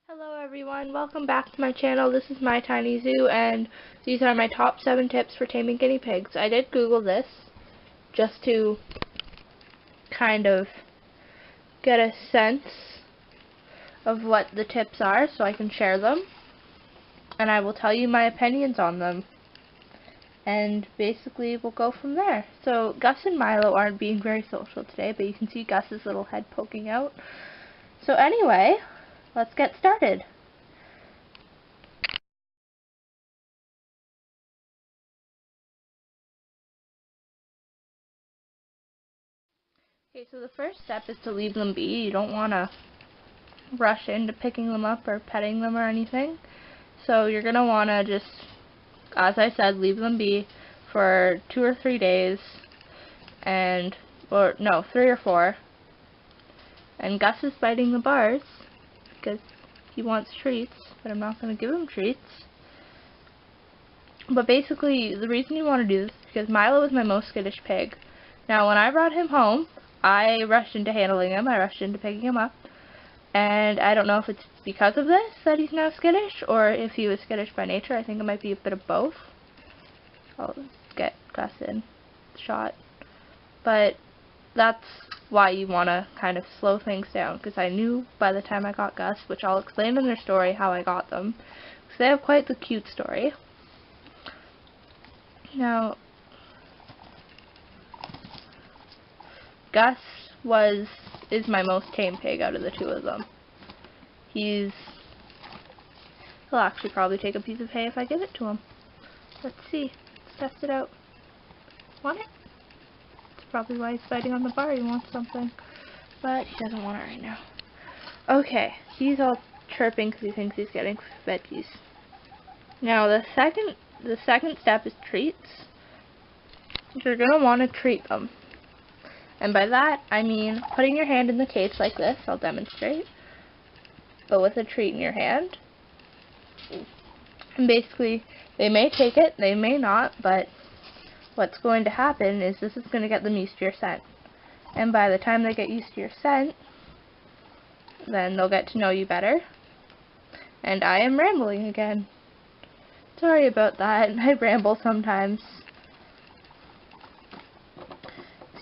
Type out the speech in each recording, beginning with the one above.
Hello everyone, welcome back to my channel. This is My Tiny Zoo and these are my top 7 tips for taming guinea pigs. I did Google this just to kind of get a sense of what the tips are so I can share them, and I will tell you my opinions on them, and basically we'll go from there. So Gus and Milo aren't being very social today, but you can see Gus's little head poking out. So anyway, let's get started. Okay, so the first step is to leave them be. You don't want to rush into picking them up or petting them or anything. So you're going to want to just, as I said, leave them be for 2 or 3 days, or no, 3 or 4. And Gus is biting the bars because he wants treats, but I'm not going to give him treats. But basically, the reason you want to do this is because Milo is my most skittish pig. Now, when I brought him home, I rushed into handling him, I rushed into picking him up, and I don't know if it's because of this that he's now skittish, or if he was skittish by nature. I think it might be a bit of both. I'll get Gus in shot. But that's why you want to kind of slow things down, because I knew by the time I got Gus, which I'll explain in their story how I got them, because they have quite the cute story. Now, Gus is my most tame pig out of the 2 of them. He'll actually probably take a piece of hay if I give it to him. Let's see. Let's test it out. Want it? That's probably why he's fighting on the bar. He wants something. But he doesn't want it right now. Okay. He's all chirping because he thinks he's getting veggies. Now the second step is treats. You're going to want to treat them. And by that, I mean putting your hand in the cage like this. I'll demonstrate. But with a treat in your hand. And basically, they may take it, they may not, but what's going to happen is this is going to get them used to your scent. And by the time they get used to your scent, then they'll get to know you better. And I am rambling again. Sorry about that, I ramble sometimes.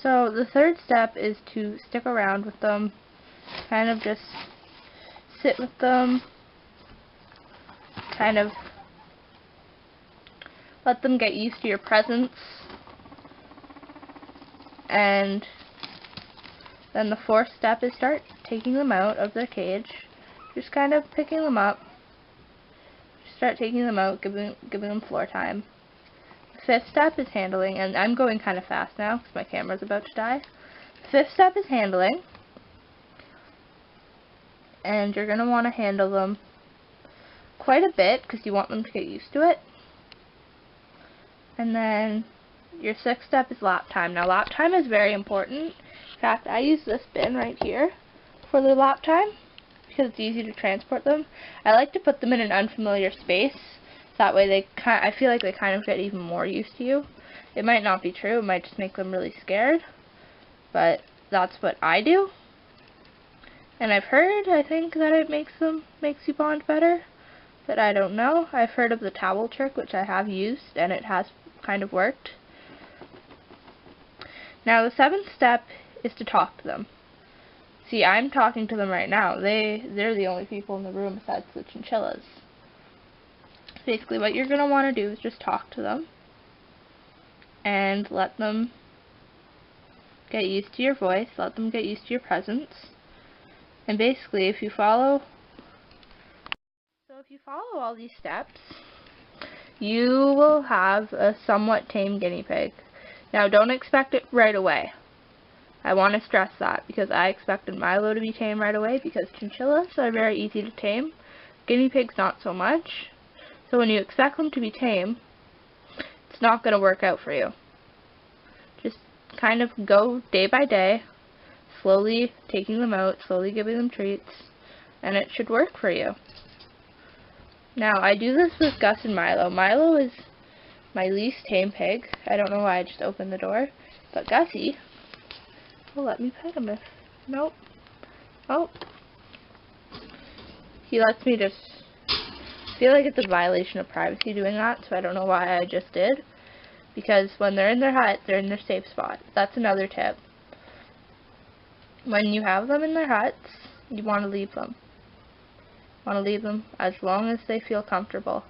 So the third step is to stick around with them, kind of just sit with them, kind of let them get used to your presence, and then the fourth step is start taking them out of their cage, just kind of picking them up, start taking them out, giving them floor time. Fifth step is handling, and I'm going kind of fast now because my camera's about to die. Fifth step is handling, and you're going to want to handle them quite a bit because you want them to get used to it. And then your sixth step is lap time. Now lap time is very important. In fact, I use this bin right here for the lap time because it's easy to transport them. I like to put them in an unfamiliar space. That way I feel like they kind of get even more used to you. It might not be true, it might just make them really scared, but that's what I do. And I've heard, I think, that it makes you bond better, but I don't know. I've heard of the towel trick, which I have used, and it has kind of worked. Now the seventh step is to talk to them. See, I'm talking to them right now. They're the only people in the room besides the chinchillas. Basically, what you're going to want to do is just talk to them and let them get used to your voice, let them get used to your presence. And basically, if you follow all these steps, you will have a somewhat tame guinea pig. Now, don't expect it right away. I want to stress that because I expected Milo to be tame right away because chinchillas are very easy to tame. Guinea pigs, not so much. So when you expect them to be tame, it's not going to work out for you. Just kind of go day by day, slowly taking them out, slowly giving them treats, and it should work for you. Now, I do this with Gus and Milo. Milo is my least tame pig. I don't know why I just opened the door, but Gussie will let me pet him if... Nope. Oh. he lets me just, I feel like it's a violation of privacy doing that, so I don't know why I just did. Because when they're in their hut, they're in their safe spot. That's another tip. When you have them in their huts, you want to leave them. You want to leave them as long as they feel comfortable.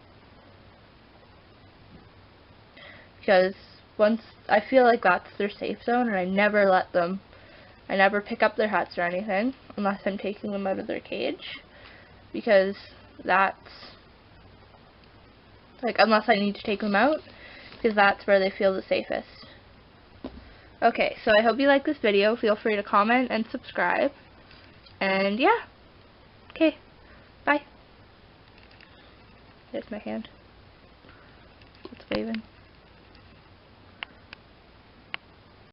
Because once, I feel like that's their safe zone, and I never pick up their huts or anything unless I'm taking them out of their cage, because that's, like, unless I need to take them out, because that's where they feel the safest. Okay, so I hope you like this video. Feel free to comment and subscribe, and yeah, okay, bye. There's my hand. It's waving.